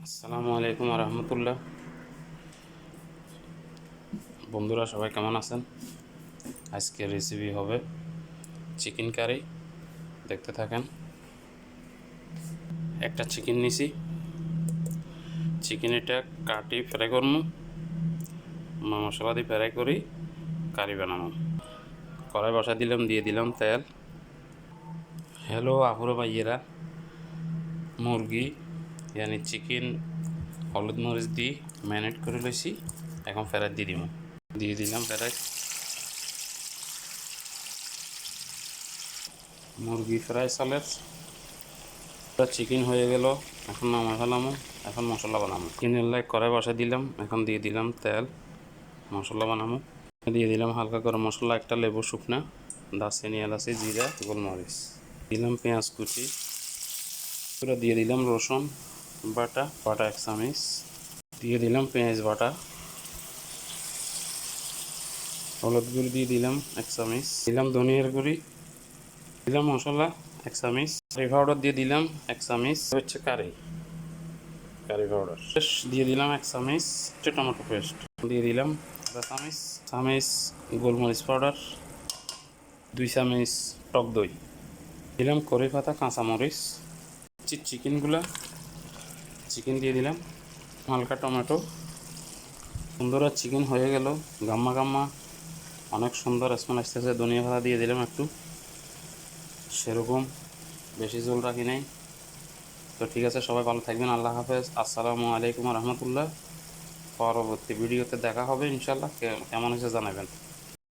আসসালামু আলাইকুম রহমতুল্লাহ। বন্ধুরা সবাই কেমন আছেন? আজকের রেসিপি হবে চিকেন কারি। দেখতে থাকেন। একটা চিকেন নিছি, চিকেন এটা কাটি ফ্রাই করবো, মশলা দিয়ে ফ্রাই করি কারি বানাবো। কড়াই বসা দিলাম, দিয়ে দিলাম তেল। হ্যালো আপুরো ভাইয়েরা, মুরগি ইয়ানি চিকেন হলুদ মরিচ দিয়ে ম্যারিনেট করে লইছি। এখন ফেরাই দিয়ে দিলাম ফেরাই। মুরগি ফ্রাই চালের চিকেন হয়ে গেল। এখন নামাই ফেলামো। এখন মশলা বানাবো। চিকেনের লাই কড়াই বসা দিলাম, এখন দিয়ে দিলাম তেল। মশলা বানাবো। দিয়ে দিলাম হালকা গরম মশলা, একটা লেবু শুকনা, দারচিনি এলাচি জিরা গোলমরিচ। দিলাম পেঁয়াজ কুচি, পুরো দিয়ে দিলাম রসুন বাটা বাটা 1 চামচ, দিয়ে দিলাম পেঁয়াজ বাটা। হলুদ গুঁড়ি দিয়ে দিলাম 1 চামচ, দিলাম ধনিয়ার গুঁড়ি, দিলাম মশলা 1 চামচ, কারি পাউডার দিয়ে দিলাম 1 চামচ, হচ্ছে কারি পাউডার দিয়ে দিলাম 1 চামচ, টমেটো পেস্ট দিয়ে দিলাম 1 চামচ, গোলমরিচ পাউডার 2 চামচ, টক দই দিলাম, কড়ি পাতা কাঁচামরিচ, চিকেন দিয়ে দিলাম, হালকা টমেটো। সুন্দর চিকেন হয়ে গেল, গাম্মা গাম্মা অনেক সুন্দর স্মেল আসতেছে। ধনিয়া পাতা দিয়ে দিলাম একটু, সেরকম বেশি ঝোল রাখি নাই। তো ঠিক আছে, সবাই ভালো থাকবেন। আল্লাহ হাফেজ। আসসালামু আলাইকুম রহমতুল্লাহ। পরবর্তী ভিডিওতে দেখা হবে ইনশাল্লাহ। কেমন হয়েছে জানাবেন।